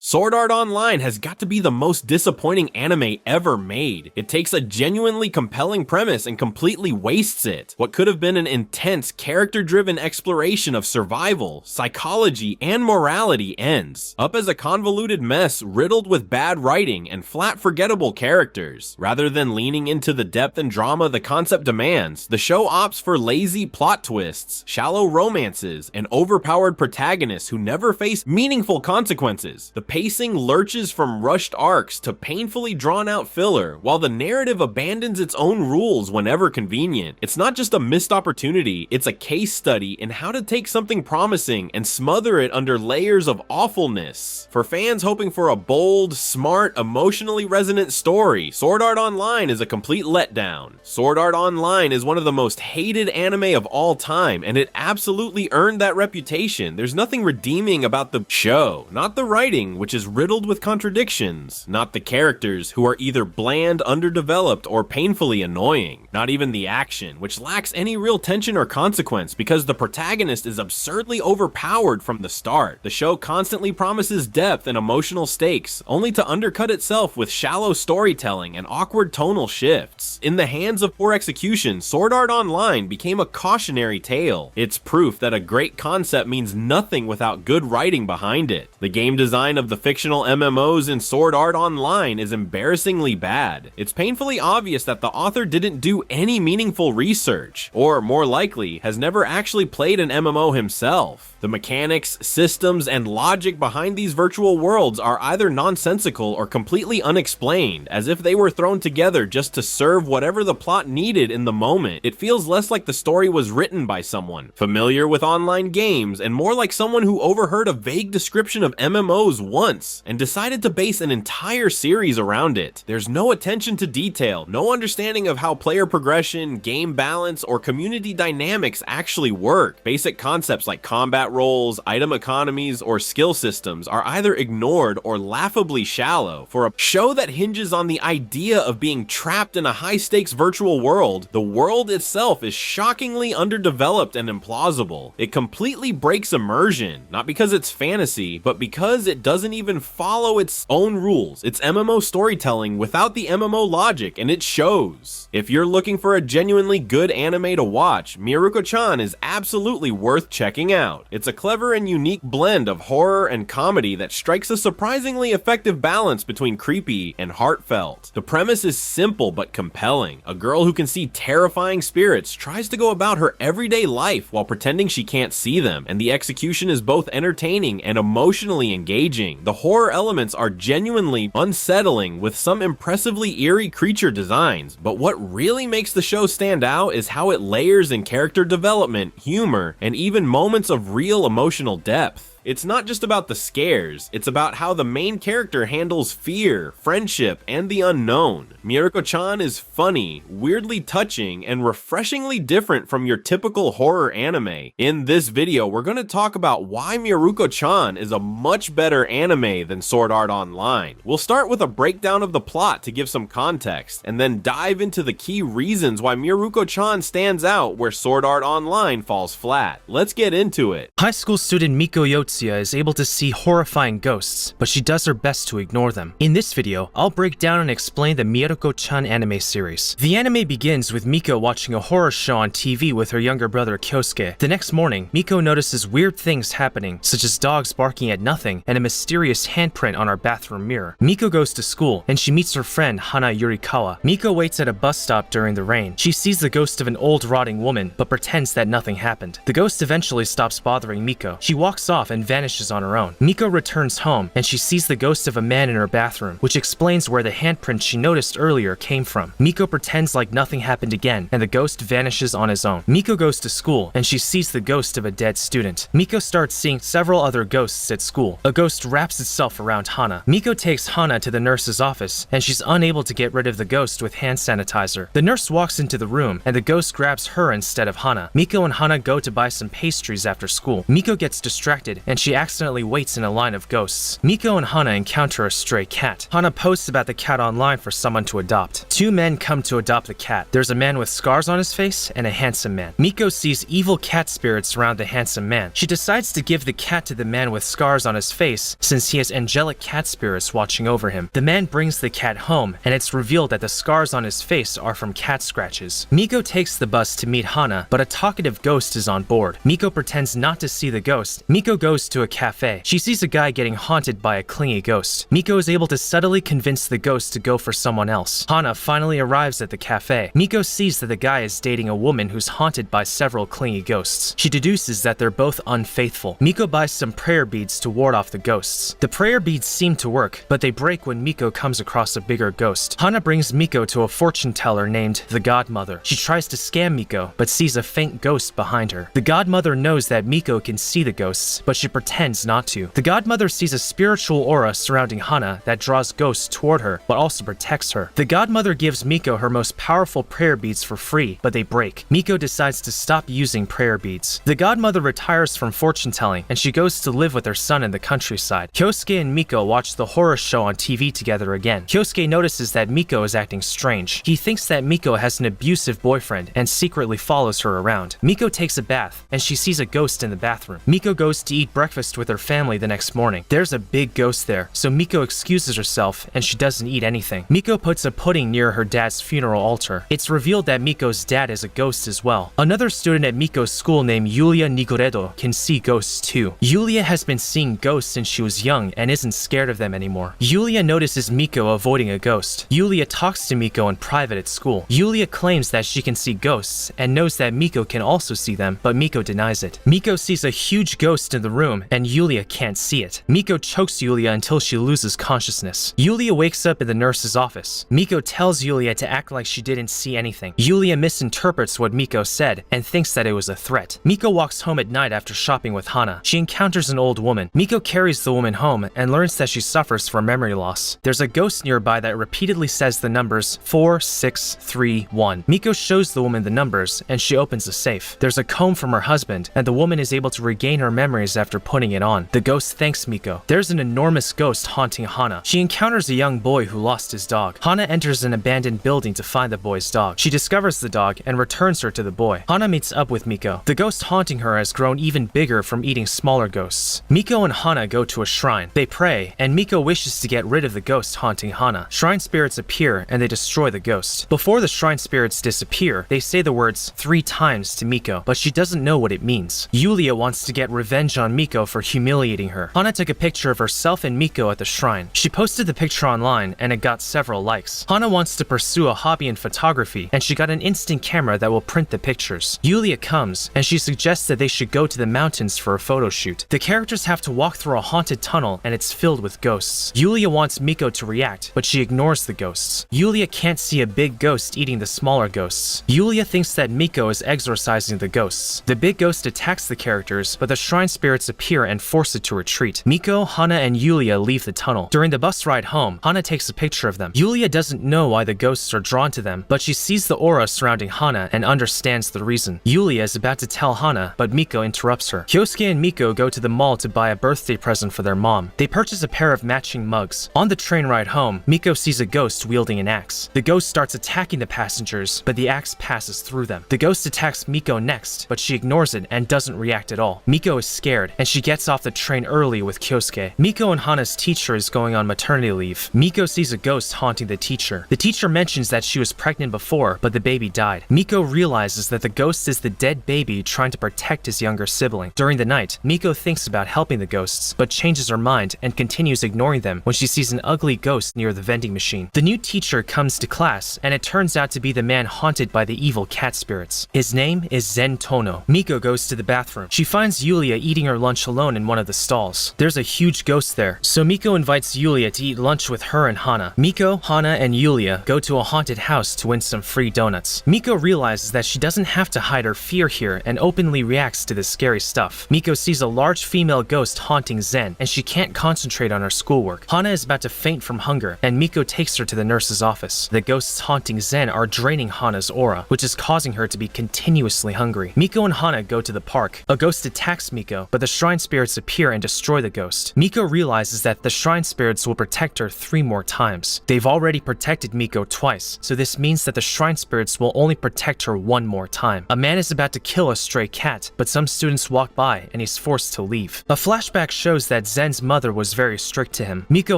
Sword Art Online has got to be the most disappointing anime ever made. It takes a genuinely compelling premise and completely wastes it. What could have been an intense, character-driven exploration of survival, psychology, and morality ends up as a convoluted mess riddled with bad writing and flat forgettable characters. Rather than leaning into the depth and drama the concept demands, the show opts for lazy plot twists, shallow romances, and overpowered protagonists who never face meaningful consequences. The pacing lurches from rushed arcs to painfully drawn-out filler, while the narrative abandons its own rules whenever convenient. It's not just a missed opportunity, it's a case study in how to take something promising and smother it under layers of awfulness. For fans hoping for a bold, smart, emotionally resonant story, Sword Art Online is a complete letdown. Sword Art Online is one of the most hated anime of all time, and it absolutely earned that reputation. There's nothing redeeming about the show, not the writing, which is riddled with contradictions, not the characters, who are either bland, underdeveloped, or painfully annoying, not even the action, which lacks any real tension or consequence because the protagonist is absurdly overpowered from the start. The show constantly promises depth and emotional stakes, only to undercut itself with shallow storytelling and awkward tonal shifts. In the hands of poor execution, Sword Art Online became a cautionary tale. It's proof that a great concept means nothing without good writing behind it. The game design of the fictional MMOs in Sword Art Online is embarrassingly bad. It's painfully obvious that the author didn't do any meaningful research, or more likely, has never actually played an MMO himself. The mechanics, systems, and logic behind these virtual worlds are either nonsensical or completely unexplained, as if they were thrown together just to serve whatever the plot needed in the moment. It feels less like the story was written by someone familiar with online games, and more like someone who overheard a vague description of MMOs once and decided to base an entire series around it. There's no attention to detail, no understanding of how player progression, game balance, or community dynamics actually work. Basic concepts like combat roles, item economies, or skill systems are either ignored or laughably shallow. For a show that hinges on the idea of being trapped in a high-stakes virtual world, the world itself is shockingly underdeveloped and implausible. It completely breaks immersion, not because it's fantasy, but because it doesn't even follow its own rules. It's MMO storytelling without the MMO logic, and it shows. If you're looking for a genuinely good anime to watch, Mieruko-chan is absolutely worth checking out. It's a clever and unique blend of horror and comedy that strikes a surprisingly effective balance between creepy and heartfelt. The premise is simple but compelling. A girl who can see terrifying spirits tries to go about her everyday life while pretending she can't see them, and the execution is both entertaining and emotionally engaging. The horror elements are genuinely unsettling with some impressively eerie creature designs, but what really makes the show stand out is how it layers in character development, humor, and even moments of real emotional depth. It's not just about the scares, it's about how the main character handles fear, friendship, and the unknown. Mieruko-chan is funny, weirdly touching, and refreshingly different from your typical horror anime. In this video, we're going to talk about why Mieruko-chan is a much better anime than Sword Art Online. We'll start with a breakdown of the plot to give some context, and then dive into the key reasons why Mieruko-chan stands out where Sword Art Online falls flat. Let's get into it. High school student Miko Yotsuya is able to see horrifying ghosts, but she does her best to ignore them. In this video, I'll break down and explain the Mieruko-chan anime series. The anime begins with Miko watching a horror show on TV with her younger brother Kyosuke. The next morning, Miko notices weird things happening, such as dogs barking at nothing and a mysterious handprint on our bathroom mirror. Miko goes to school, and she meets her friend Hana Yurikawa. Miko waits at a bus stop during the rain. She sees the ghost of an old rotting woman, but pretends that nothing happened. The ghost eventually stops bothering Miko. She walks off and vanishes on her own. Miko returns home, and she sees the ghost of a man in her bathroom, which explains where the handprint she noticed earlier came from. Miko pretends like nothing happened again, and the ghost vanishes on his own. Miko goes to school, and she sees the ghost of a dead student. Miko starts seeing several other ghosts at school. A ghost wraps itself around Hana. Miko takes Hana to the nurse's office, and she's unable to get rid of the ghost with hand sanitizer. The nurse walks into the room, and the ghost grabs her instead of Hana. Miko and Hana go to buy some pastries after school. Miko gets distracted and she accidentally waits in a line of ghosts. Miko and Hana encounter a stray cat. Hana posts about the cat online for someone to adopt. Two men come to adopt the cat. There's a man with scars on his face and a handsome man. Miko sees evil cat spirits surround the handsome man. She decides to give the cat to the man with scars on his face since he has angelic cat spirits watching over him. The man brings the cat home, and it's revealed that the scars on his face are from cat scratches. Miko takes the bus to meet Hana, but a talkative ghost is on board. Miko pretends not to see the ghost. Miko goes to a cafe. She sees a guy getting haunted by a clingy ghost. Miko is able to subtly convince the ghost to go for someone else. Hana finally arrives at the cafe. Miko sees that the guy is dating a woman who's haunted by several clingy ghosts. She deduces that they're both unfaithful. Miko buys some prayer beads to ward off the ghosts. The prayer beads seem to work, but they break when Miko comes across a bigger ghost. Hana brings Miko to a fortune teller named the Godmother. She tries to scam Miko, but sees a faint ghost behind her. The Godmother knows that Miko can see the ghosts, but she pretends not to. The Godmother sees a spiritual aura surrounding Hana that draws ghosts toward her, but also protects her. The Godmother gives Miko her most powerful prayer beads for free, but they break. Miko decides to stop using prayer beads. The Godmother retires from fortune telling, and she goes to live with her son in the countryside. Kyosuke and Miko watch the horror show on TV together again. Kyosuke notices that Miko is acting strange. He thinks that Miko has an abusive boyfriend and secretly follows her around. Miko takes a bath, and she sees a ghost in the bathroom. Miko goes to eat breakfast with her family the next morning. There's a big ghost there, so Miko excuses herself and she doesn't eat anything. Miko puts a pudding near her dad's funeral altar. It's revealed that Miko's dad is a ghost as well. Another student at Miko's school named Yulia Nigoredo can see ghosts too. Yulia has been seeing ghosts since she was young and isn't scared of them anymore. Yulia notices Miko avoiding a ghost. Yulia talks to Miko in private at school. Yulia claims that she can see ghosts and knows that Miko can also see them, but Miko denies it. Miko sees a huge ghost in the room and Yulia can't see it. Miko chokes Yulia until she loses consciousness. Yulia wakes up in the nurse's office. Miko tells Yulia to act like she didn't see anything. Yulia misinterprets what Miko said and thinks that it was a threat. Miko walks home at night after shopping with Hana. She encounters an old woman. Miko carries the woman home and learns that she suffers from memory loss. There's a ghost nearby that repeatedly says the numbers 4631. Miko shows the woman the numbers and she opens a safe. There's a comb from her husband and the woman is able to regain her memories after putting it on. The ghost thanks Miko. There's an enormous ghost haunting Hana. She encounters a young boy who lost his dog. Hana enters an abandoned building to find the boy's dog. She discovers the dog and returns her to the boy. Hana meets up with Miko. The ghost haunting her has grown even bigger from eating smaller ghosts. Miko and Hana go to a shrine. They pray, and Miko wishes to get rid of the ghost haunting Hana. Shrine spirits appear and they destroy the ghost. Before the shrine spirits disappear, they say the words 3 times to Miko, but she doesn't know what it means. Yulia wants to get revenge on Miko for humiliating her. Hana took a picture of herself and Miko at the shrine. She posted the picture online and it got several likes. Hana wants to pursue a hobby in photography and she got an instant camera that will print the pictures. Yulia comes and she suggests that they should go to the mountains for a photo shoot. The characters have to walk through a haunted tunnel and it's filled with ghosts. Yulia wants Miko to react, but she ignores the ghosts. Yulia can't see a big ghost eating the smaller ghosts. Yulia thinks that Miko is exorcising the ghosts. The big ghost attacks the characters, but the shrine spirits appear and force it to retreat. Miko, Hana, and Yulia leave the tunnel. During the bus ride home, Hana takes a picture of them. Yulia doesn't know why the ghosts are drawn to them, but she sees the aura surrounding Hana and understands the reason. Yulia is about to tell Hana, but Miko interrupts her. Kyosuke and Miko go to the mall to buy a birthday present for their mom. They purchase a pair of matching mugs. On the train ride home, Miko sees a ghost wielding an axe. The ghost starts attacking the passengers, but the axe passes through them. The ghost attacks Miko next, but she ignores it and doesn't react at all. Miko is scared, and she gets off the train early with Kyosuke. Miko and Hana's teacher is going on maternity leave. Miko sees a ghost haunting the teacher. The teacher mentions that she was pregnant before, but the baby died. Miko realizes that the ghost is the dead baby trying to protect his younger sibling. During the night, Miko thinks about helping the ghosts, but changes her mind and continues ignoring them when she sees an ugly ghost near the vending machine. The new teacher comes to class, and it turns out to be the man haunted by the evil cat spirits. His name is Zen Tono. Miko goes to the bathroom. She finds Yulia eating her lunch alone in one of the stalls. There's a huge ghost there, so Miko invites Yulia to eat lunch with her and Hana. Miko, Hana, and Yulia go to a haunted house to win some free donuts. Miko realizes that she doesn't have to hide her fear here and openly reacts to the scary stuff. Miko sees a large female ghost haunting Zen, and she can't concentrate on her schoolwork. Hana is about to faint from hunger, and Miko takes her to the nurse's office. The ghosts haunting Zen are draining Hana's aura, which is causing her to be continuously hungry. Miko and Hana go to the park. A ghost attacks Miko, but the shrine spirits appear and destroy the ghost. Miko realizes that the shrine spirits will protect her 3 more times. They've already protected Miko twice, so this means that the shrine spirits will only protect her 1 more time. A man is about to kill a stray cat, but some students walk by and he's forced to leave. A flashback shows that Zen's mother was very strict to him. Miko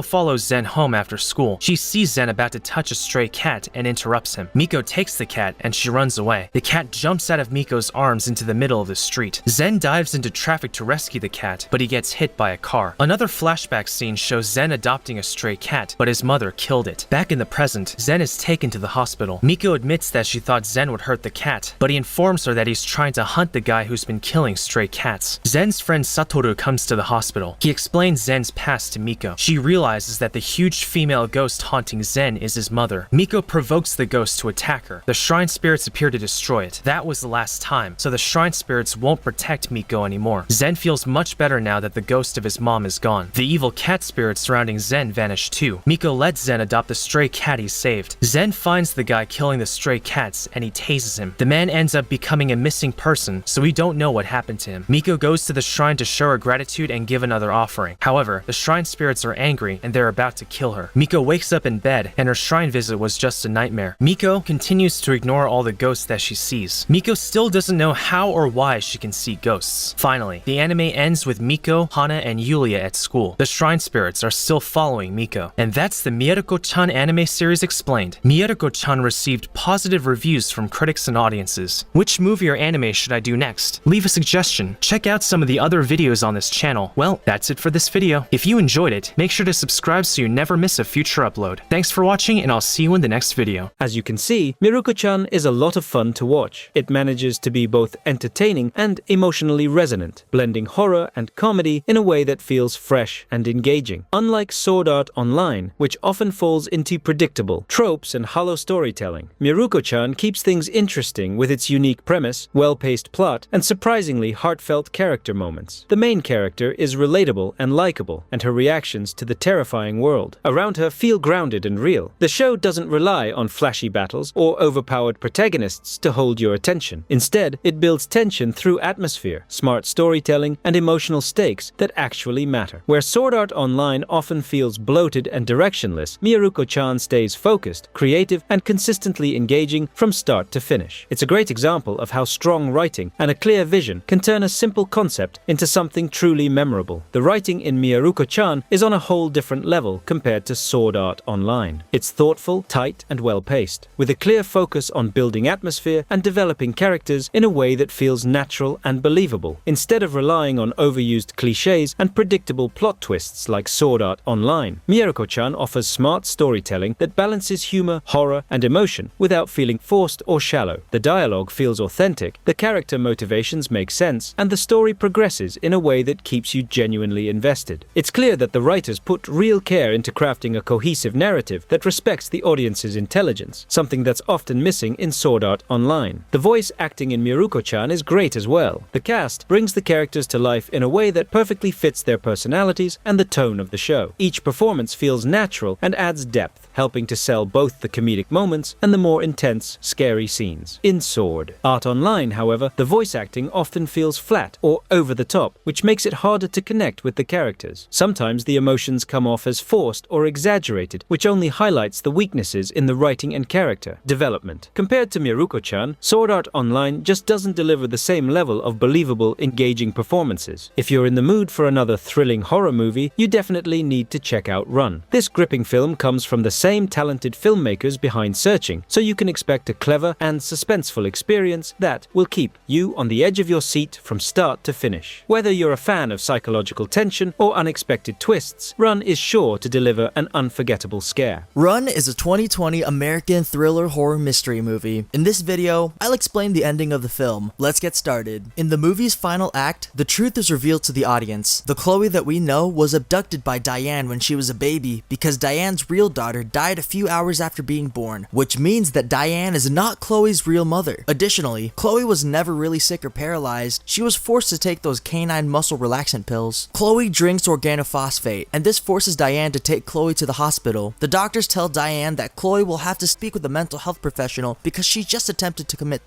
follows Zen home after school. She sees Zen about to touch a stray cat and interrupts him. Miko takes the cat and she runs away. The cat jumps out of Miko's arms into the middle of the street. Zen dives into traffic to rescue the cat, but he gets hit by a car. Another flashback scene shows Zen adopting a stray cat, but his mother killed it. Back in the present, Zen is taken to the hospital. Miko admits that she thought Zen would hurt the cat, but he informs her that he's trying to hunt the guy who's been killing stray cats. Zen's friend Satoru comes to the hospital. He explains Zen's past to Miko. She realizes that the huge female ghost haunting Zen is his mother. Miko provokes the ghost to attack her. The shrine spirits appear to destroy it. That was the last time, so the shrine spirits won't protect Miko anymore. Zen feels much better now that the ghost of his mom is gone. The evil cat spirits surrounding Zen vanish too. Miko lets Zen adopt the stray cat he saved. Zen finds the guy killing the stray cats and he tases him. The man ends up becoming a missing person, so we don't know what happened to him. Miko goes to the shrine to show her gratitude and give another offering. However, the shrine spirits are angry and they're about to kill her. Miko wakes up in bed and her shrine visit was just a nightmare. Miko continues to ignore all the ghosts that she sees. Miko still doesn't know how or why she can see ghosts. Finally, the anime ends with Miko, Hana, and Yulia at school. The shrine spirits are still following Miko. And that's the Mieruko-chan anime series explained. Mieruko-chan received positive reviews from critics and audiences. Which movie or anime should I do next? Leave a suggestion. Check out some of the other videos on this channel. Well, that's it for this video. If you enjoyed it, make sure to subscribe so you never miss a future upload. Thanks for watching and I'll see you in the next video. As you can see, Mieruko-chan is a lot of fun to watch. It manages to be both entertaining and emotionally resonant, blending horror and comedy in a way that feels fresh and engaging. Unlike Sword Art Online, which often falls into predictable tropes and hollow storytelling, Mieruko-chan keeps things interesting with its unique premise, well-paced plot, and surprisingly heartfelt character moments. The main character is relatable and likable, and her reactions to the terrifying world around her feel grounded and real. The show doesn't rely on flashy battles or overpowered protagonists to hold your attention. Instead, it builds tension through atmosphere, smart storytelling, and emotional stakes that actually matter. Where Sword Art Online often feels bloated and directionless, Mieruko-chan stays focused, creative, and consistently engaging from start to finish. It's a great example of how strong writing and a clear vision can turn a simple concept into something truly memorable. The writing in Mieruko-chan is on a whole different level compared to Sword Art Online. It's thoughtful, tight, and well-paced, with a clear focus on building atmosphere and developing characters in a way that feels natural and believable. Instead of relying on overused cliches and predictable plot twists like Sword Art Online, Mieruko-chan offers smart storytelling that balances humor, horror, and emotion without feeling forced or shallow. The dialogue feels authentic, the character motivations make sense, and the story progresses in a way that keeps you genuinely invested. It's clear that the writers put real care into crafting a cohesive narrative that respects the audience's intelligence, something that's often missing in Sword Art Online. The voice acting in Mieruko-chan is great as well. The cast brings the characters to life in a way that perfectly fits their personalities and the tone of the show. Each performance feels natural and adds depth, helping to sell both the comedic moments and the more intense, scary scenes. In Sword Art Online, however, the voice acting often feels flat or over the top, which makes it harder to connect with the characters. Sometimes the emotions come off as forced or exaggerated, which only highlights the weaknesses in the writing and character development. Compared to Mieruko-chan, Sword Art Online just doesn't deliver the same level of believable, engaging performances. If you're in the mood for another thrilling horror movie, you definitely need to check out Run. This gripping film comes from the same talented filmmakers behind Searching, so you can expect a clever and suspenseful experience that will keep you on the edge of your seat from start to finish. Whether you're a fan of psychological tension or unexpected twists, Run is sure to deliver an unforgettable scare. Run is a 2020 American thriller horror mystery movie. In this video, I'll explain the ending of the film. Let's get started. In the movie's final act, the truth is revealed to the audience. The Chloe that we know was abducted by Diane when she was a baby because Diane's real daughter died a few hours after being born, which means that Diane is not Chloe's real mother. Additionally, Chloe was never really sick or paralyzed. She was forced to take those canine muscle relaxant pills. Chloe drinks organophosphate, and this forces Diane to take Chloe to the hospital. The doctors tell Diane that Chloe will have to speak with a mental health professional because she just attempted to commit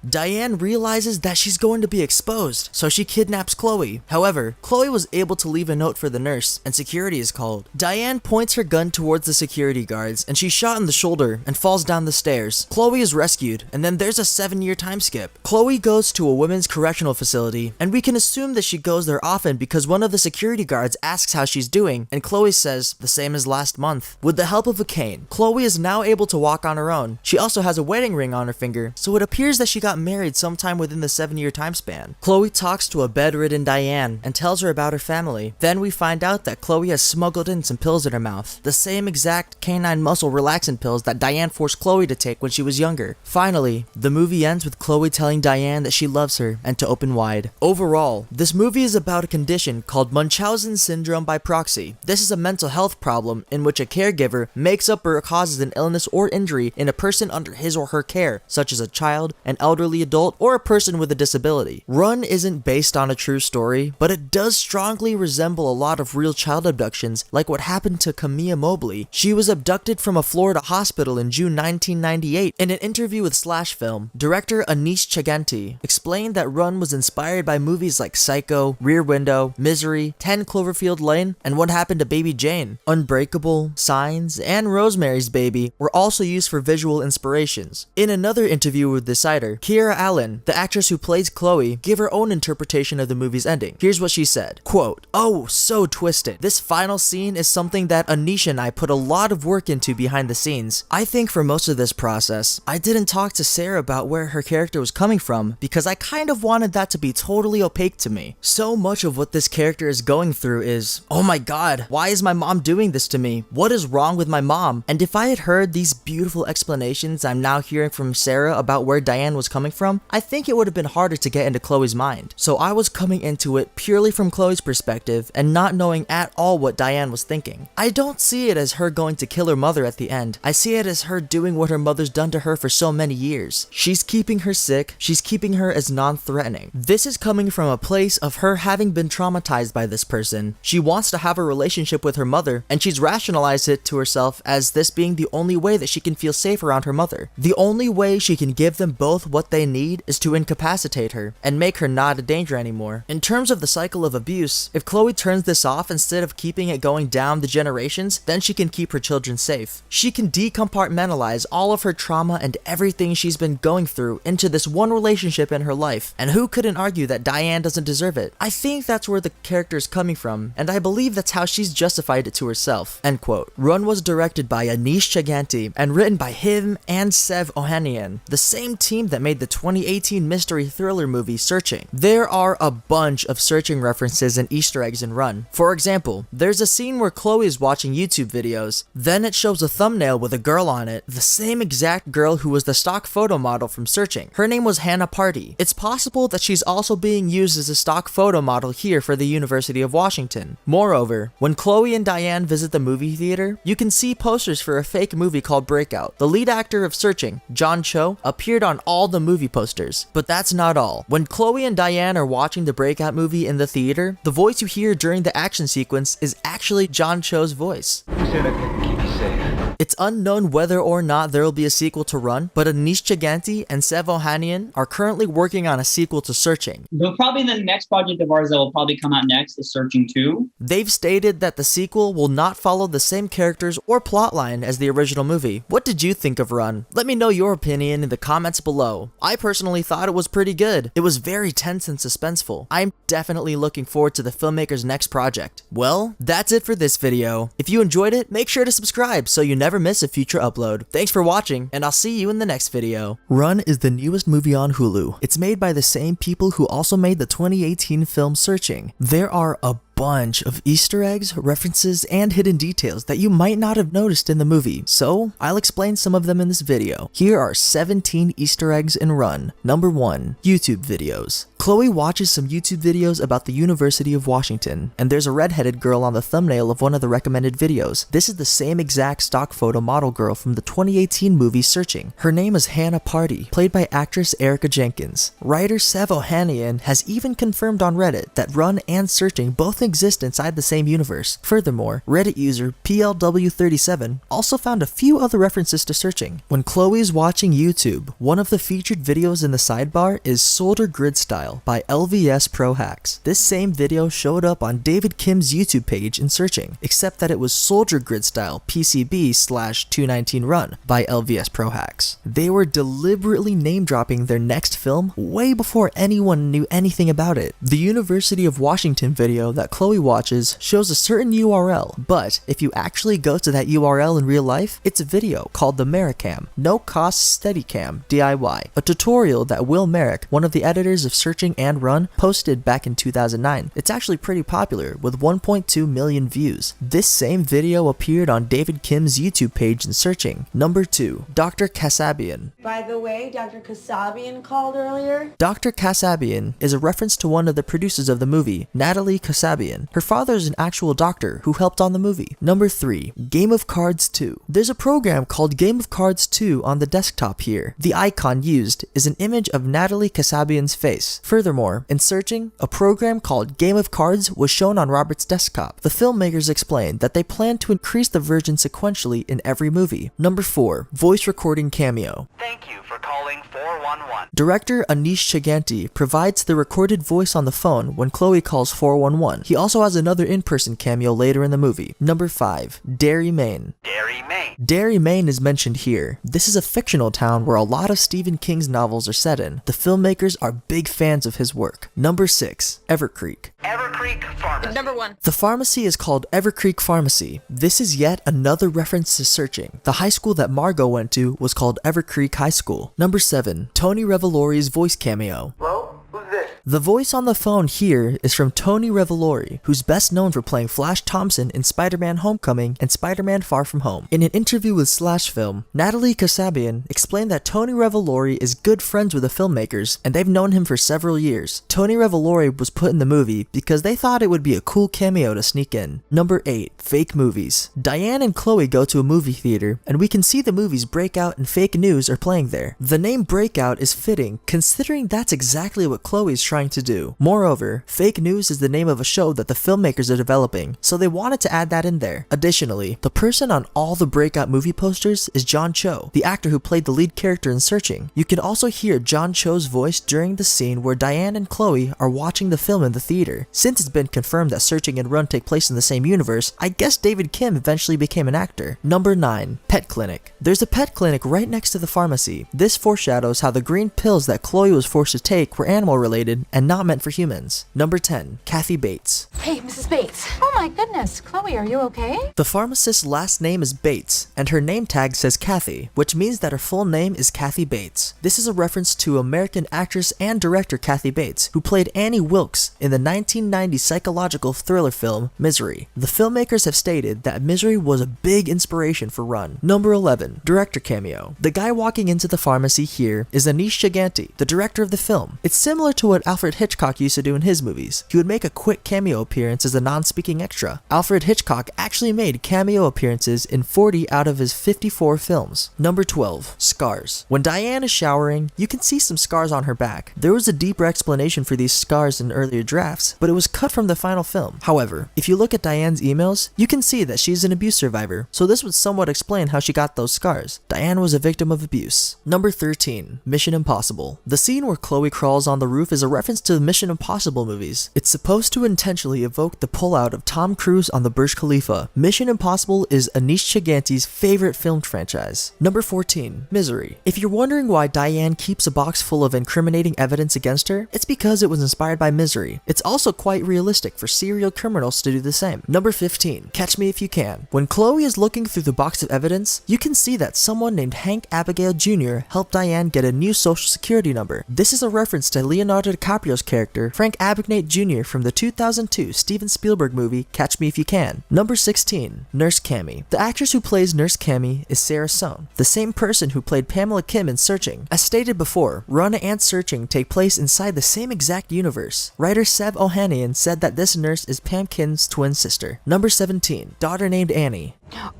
Diane realizes that she's going to be exposed, so she kidnaps Chloe. However, Chloe was able to leave a note for the nurse, and security is called. Diane points her gun towards the security guards, and she's shot in the shoulder and falls down the stairs. Chloe is rescued, and then there's a 7-year time skip. Chloe goes to a women's correctional facility, and we can assume that she goes there often because one of the security guards asks how she's doing, and Chloe says, the same as last month. With the help of a cane, Chloe is now able to walk on her own. She also has a wedding ring on her finger, so it appears that she got married sometime within the 7-year time span. Chloe talks to a bedridden Diane and tells her about her family. Then we find out that Chloe has smuggled in some pills in her mouth, the same exact canine muscle relaxant pills that Diane forced Chloe to take when she was younger. Finally, the movie ends with Chloe telling Diane that she loves her and to open wide. Overall, this movie is about a condition called Munchausen syndrome by proxy. This is a mental health problem in which a caregiver makes up or causes an illness or injury in a person under his or her care, such as a child, an elderly adult, or a person with a disability. Run isn't based on a true story, but it does strongly resemble a lot of real child abductions, like what happened to Camilla Mobley. She was abducted from a Florida hospital in June 1998. In an interview with Slash Film, director Anish Chaganty explained that Run was inspired by movies like Psycho, Rear Window, Misery, 10 Cloverfield Lane, and What Happened to Baby Jane. Unbreakable, Signs, and Rosemary's Baby were also used for visual inspirations. In another interview with Decider, Kiera Allen, the actress who plays Chloe, gave her own interpretation of the movie's ending. Here's what she said, quote, "Oh, so twisted. This final scene is something that Anish and I put a lot of work into behind the scenes. I think for most of this process, I didn't talk to Sarah about where her character was coming from because I kind of wanted that to be totally opaque to me. So much of what this character is going through is, oh my god, why is my mom doing this to me? What is wrong with my mom? And if I had heard these beautiful explanations I'm now hearing from Sarah about where Diane was coming from, I think it would have been harder to get into Chloe's mind. So I was coming into it purely from Chloe's perspective and not knowing at all what Diane was thinking. I don't see it as her going to kill her mother at the end. I see it as her doing what her mother's done to her for so many years. She's keeping her sick, she's keeping her as non-threatening. This is coming from a place of her having been traumatized by this person. She wants to have a relationship with her mother, and she's rationalized it to herself as this being the only way that she can feel safe around her mother. The only way she can give them both what they need is to incapacitate her and make her not a danger anymore. In terms of the cycle of abuse, if Chloe turns this off instead of keeping it going down the generations, then she can keep her children safe. She can decompartmentalize all of her trauma and everything she's been going through into this one relationship in her life, and who couldn't argue that Diane doesn't deserve it? I think that's where the character is coming from, and I believe that's how she's justified it to herself." End quote. Run was directed by Anish Chaganty and written by him and Sev Ohanian, the same team that made the 2018 mystery thriller movie Searching. There are a bunch of Searching references and Easter eggs in Run. For example, there's a scene where Chloe is watching YouTube videos, then it shows a thumbnail with a girl on it, the same exact girl who was the stock photo model from Searching. Her name was Hannah Party. It's possible that she's also being used as a stock photo model here for the University of Washington. Moreover, when Chloe and Diane visit the movie theater, you can see posters for a fake movie called Breakout. The lead actor of Searching, John Cho, appeared on all the movie posters. But that's not all. When Chloe and Diane are watching the Breakout movie in the theater, the voice you hear during the action sequence is actually John Cho's voice. Who said I couldn't keep you safe? It's unknown whether or not there will be a sequel to Run, but Anish Chaganty and Sev Ohanian are currently working on a sequel to Searching. They'll probably the next project of ours that will probably come out next is Searching 2. They've stated that the sequel will not follow the same characters or plotline as the original movie. What did you think of Run? Let me know your opinion in the comments below. I personally thought it was pretty good. It was very tense and suspenseful. I'm definitely looking forward to the filmmaker's next project. Well, that's it for this video. If you enjoyed it, make sure to subscribe so you never miss a future upload. Thanks for watching, and I'll see you in the next video. Run is the newest movie on Hulu. It's made by the same people who also made the 2018 film Searching. There are a bunch of Easter eggs, references, and hidden details that you might not have noticed in the movie, so I'll explain some of them in this video. Here are 17 Easter eggs in Run. Number 1. YouTube videos. Chloe watches some YouTube videos about the University of Washington, and there's a redheaded girl on the thumbnail of one of the recommended videos. This is the same exact stock photo model girl from the 2018 movie Searching. Her name is Hannah Party, played by actress Erica Jenkins. Writer Sev Ohanian has even confirmed on Reddit that Run and Searching both exist inside the same universe. Furthermore, Reddit user PLW37 also found a few other references to Searching. When Chloe's watching YouTube, one of the featured videos in the sidebar is Solder Grid Style by LVS Pro Hacks. This same video showed up on David Kim's YouTube page in Searching, except that it was Soldier Grid Style PCB/219 Run by LVS Pro Hacks. They were deliberately name dropping their next film way before anyone knew anything about it. The University of Washington video that Chloe watches shows a certain URL, but if you actually go to that URL in real life, it's a video called the Merricam, No Cost Steadicam DIY, a tutorial that Will Merrick, one of the editors of Searching and Run, posted back in 2009. It's actually pretty popular with 1.2 million views. This same video appeared on David Kim's YouTube page in Searching. Number 2, Dr. Kasabian. By the way, Dr. Kasabian called earlier. Dr. Kasabian is a reference to one of the producers of the movie, Natalie Kasabian. Her father is an actual doctor who helped on the movie. Number 3, Game of Cards 2. There's a program called Game of Cards 2 on the desktop here. The icon used is an image of Natalie Kasabian's face. Furthermore, in Searching, a program called Game of Cards was shown on Robert's desktop. The filmmakers explained that they plan to increase the version sequentially in every movie. Number 4, Voice Recording Cameo. Thank you for calling 411. Director Anish Chaganty provides the recorded voice on the phone when Chloe calls 411. He also has another in-person cameo later in the movie. Number 5, Derry, Maine. Derry, Maine. Derry, Maine is mentioned here. This is a fictional town where a lot of Stephen King's novels are set in. The filmmakers are big fans of his work. Number 6, Evercreek. Evercreek Pharmacy. Number 1. The pharmacy is called Evercreek Pharmacy. This is yet another reference to Searching. The high school that Margot went to was called Evercreek High School. Number 7, Tony Revolori's voice cameo. Hello? Who's this? The voice on the phone here is from Tony Revolori, who's best known for playing Flash Thompson in Spider-Man Homecoming and Spider-Man Far From Home. In an interview with Slash Film, Natalie Kasabian explained that Tony Revolori is good friends with the filmmakers, and they've known him for several years. Tony Revolori was put in the movie because they thought it would be a cool cameo to sneak in. Number 8, Fake Movies. Diane and Chloe go to a movie theater, and we can see the movies Breakout and Fake News are playing there. The name Breakout is fitting, considering that's exactly what Chloe's trying to do. Moreover, Fake News is the name of a show that the filmmakers are developing, so they wanted to add that in there. Additionally, the person on all the Breakout movie posters is John Cho, the actor who played the lead character in Searching. You can also hear John Cho's voice during the scene where Diane and Chloe are watching the film in the theater. Since it's been confirmed that Searching and Run take place in the same universe, I guess David Kim eventually became an actor. Number 9, Pet Clinic. There's a pet clinic right next to the pharmacy. This foreshadows how the green pills that Chloe was forced to take were animal related and not meant for humans. Number 10, Kathy Bates. Hey, Mrs. Bates. Oh my goodness. Chloe, are you okay? The pharmacist's last name is Bates, and her name tag says Kathy, which means that her full name is Kathy Bates. This is a reference to American actress and director Kathy Bates, who played Annie Wilkes in the 1990 psychological thriller film Misery. The filmmakers have stated that Misery was a big inspiration for Run. Number 11, director cameo. The guy walking into the pharmacy here is Anish Chaganty, the director of the film. It's similar to what Alfred Hitchcock used to do in his movies. He would make a quick cameo appearance as a non-speaking extra. Alfred Hitchcock actually made cameo appearances in 40 out of his 54 films. Number 12, scars. When Diane is showering, you can see some scars on her back. There was a deeper explanation for these scars in earlier drafts, but it was cut from the final film. However, if you look at Diane's emails, you can see that she's an abuse survivor, so this would somewhat explain how she got those scars. Diane was a victim of abuse. Number 13, Mission Impossible. The scene where Chloe crawls on the roof is a reference to the Mission Impossible movies. It's supposed to intentionally evoke the pullout of Tom Cruise on the Burj Khalifa. Mission Impossible is Anish Chaganty's favorite film franchise. Number 14, Misery. If you're wondering why Diane keeps a box full of incriminating evidence against her, it's because it was inspired by Misery. It's also quite realistic for serial criminals to do the same. Number 15, Catch Me If You Can. When Chloe is looking through the box of evidence, you can see that someone named Hank Abigail Jr. helped Diane get a new social security number. This is a reference to Leonardo DiCaprio DiCaprio's character, Frank Abagnale Jr. from the 2002 Steven Spielberg movie Catch Me If You Can. Number 16, Nurse Cammy. The actress who plays Nurse Cammy is Sarah Sohn, the same person who played Pamela Kim in Searching. As stated before, Run and Searching take place inside the same exact universe. Writer Seb Ohanian said that this nurse is Pam Kim's twin sister. Number 17, Daughter Named Annie.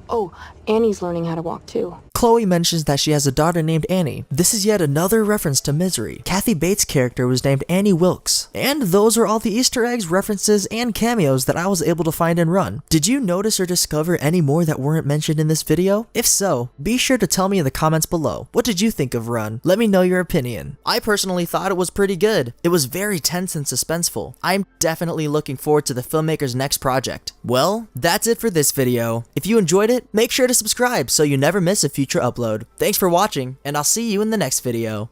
Oh, Annie's learning how to walk too. Chloe mentions that she has a daughter named Annie. This is yet another reference to Misery. Kathy Bates' character was named Annie Wilkes. And those are all the Easter eggs, references, and cameos that I was able to find in Run. Did you notice or discover any more that weren't mentioned in this video? If so, be sure to tell me in the comments below. What did you think of Run? Let me know your opinion. I personally thought it was pretty good. It was very tense and suspenseful. I'm definitely looking forward to the filmmaker's next project. Well, that's it for this video. If you enjoyed it, make sure to subscribe so you never miss a future upload. Thanks for watching, and I'll see you in the next video.